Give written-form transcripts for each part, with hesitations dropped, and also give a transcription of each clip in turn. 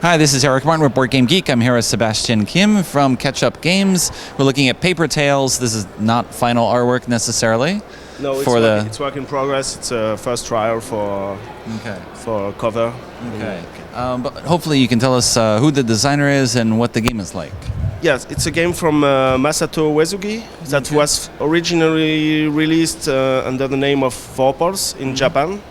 Hi, this is Eric Martin with Board Game Geek. I'm here with Sebastian Kim from Catch Up Games. We're looking at Paper Tales. This is not final artwork necessarily. No, it's work in progress. It's a first trial for cover. Okay. But hopefully you can tell us who the designer is and what the game is like. Yes, it's a game from Masato Uesugi that was originally released under the name of Vorpals in Japan.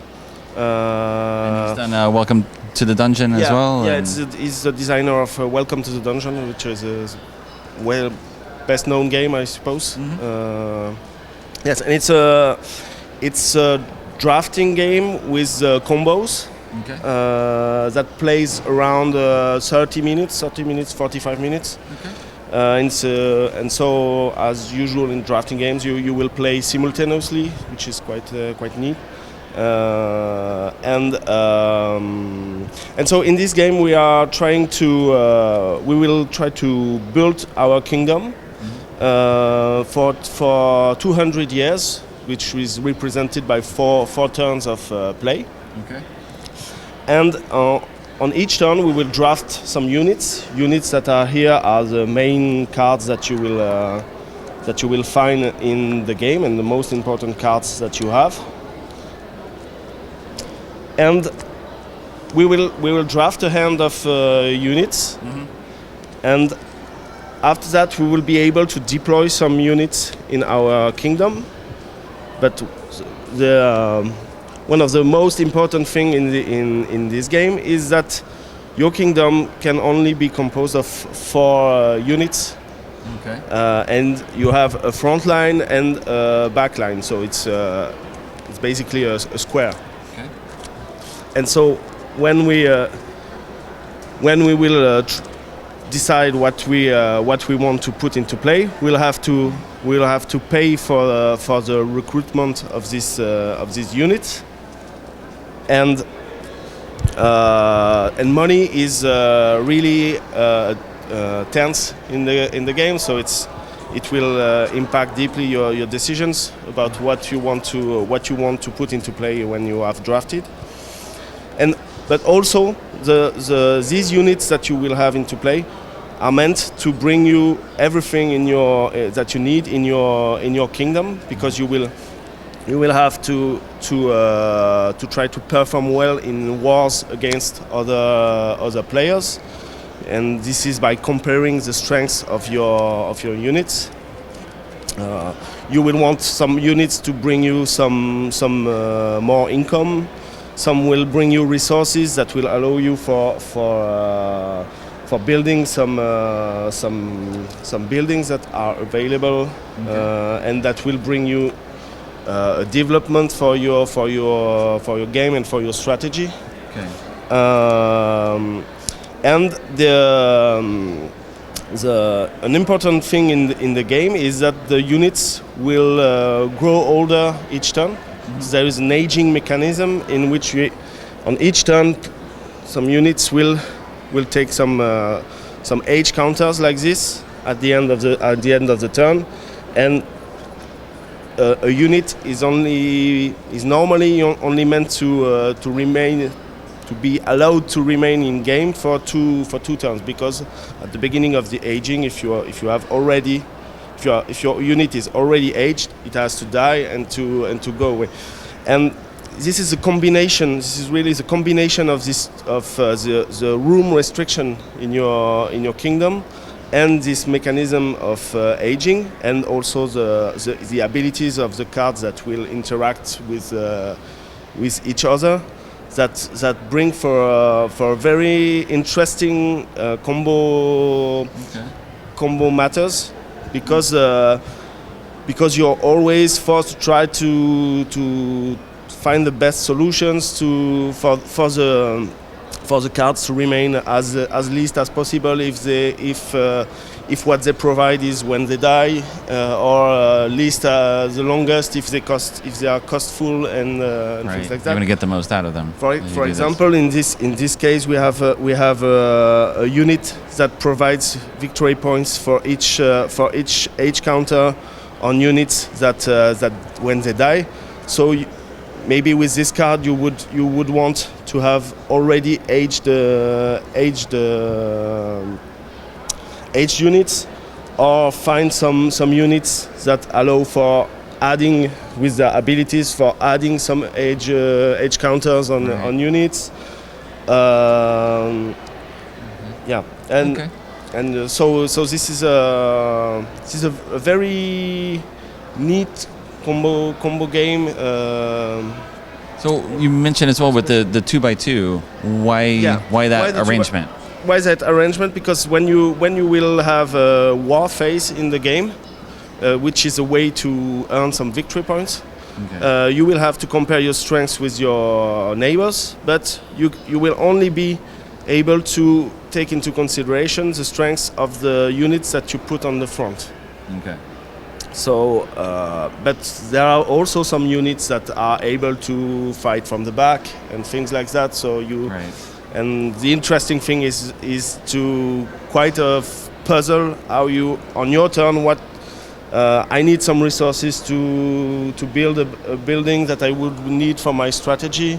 And he's done Welcome to the Dungeon as well? Yeah, he's the designer of Welcome to the Dungeon, which is a best known game, I suppose. Yes, and it's a drafting game with combos that plays around 30 minutes, 45 minutes. And so, as usual in drafting games, you will play simultaneously, which is quite neat. And so in this game we will try to build our kingdom for 200 years, which is represented by four turns of play. And on each turn we will draft some units that are here are the main cards that you will find in the game, and the most important cards that you have. And we will draft a hand of units, and after that we will be able to deploy some units in our kingdom. But one of the most important thing in this game is that your kingdom can only be composed of 4 units, and you have a front line and a back line, so it's basically a square. And so when we will decide what we want to put into play, we'll have to pay for the recruitment of these units, and money is really tense in the game. So it will impact deeply your decisions about what you want to put into play when you have drafted. But also these units that you will have into play are meant to bring you everything in your that you need in your kingdom, because you will have to try to perform well in wars against other players, and this is by comparing the strengths of your units. You will want some units to bring you some more income. Some will bring you resources that will allow you for building some buildings that are available, and that will bring you a development for your game and for your strategy. And an important thing in the game is that the units will grow older each turn. There is an aging mechanism in which on each turn some units will take some age counters like this at the end of the turn, and a unit is normally only meant to be allowed to remain in game for two turns, because at the beginning of the aging, if your unit is already aged, it has to die and to go away. And this is a combination. This is really the combination of the room restriction in your kingdom, and this mechanism of aging, and also the abilities of the cards that will interact with each other, that bring for a very interesting combo matters. Because you're always forced to try to find the best solutions for the cards to remain as least as possible if what they provide is when they die, or least the longest if they are costful and things like that. You want to get the most out of them. For example, in this case, we have a unit that provides victory points for each age counter on units that when they die. So maybe with this card you would want to have already aged units, or find some units that allow for adding with the abilities for adding some age counters on units. Yeah, and Okay. and so this is a very neat combo game. So you mentioned as well with the 2x2. Why that Why the 2x2? arrangement? Why that arrangement? Because when you will have a war phase in the game, which is a way to earn some victory points, Okay. you will have to compare your strengths with your neighbors, but you will only be able to take into consideration the strengths of the units that you put on the front. Okay. So, but there are also some units that are able to fight from the back and things like that. So Right. and the interesting thing is to quite a puzzle how you on your turn what I need some resources to build a building that I would need for my strategy,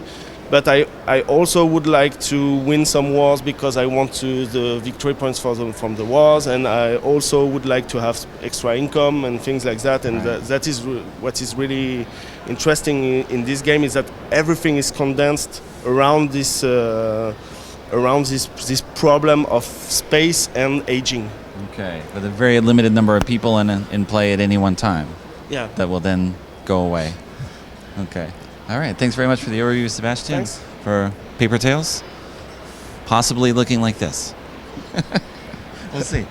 but I also would like to win some wars because I want the victory points from the wars, and I also would like to have extra income and things like that. And Right. that is what is really interesting in this game, is that everything is condensed around this this problem of space and aging. Okay. With a very limited number of people in play at any one time, Yeah. that will then go away. Okay. All right. Thanks very much for the overview, Sebastian. Thanks. For Paper Tales. Possibly looking like this. We'll see.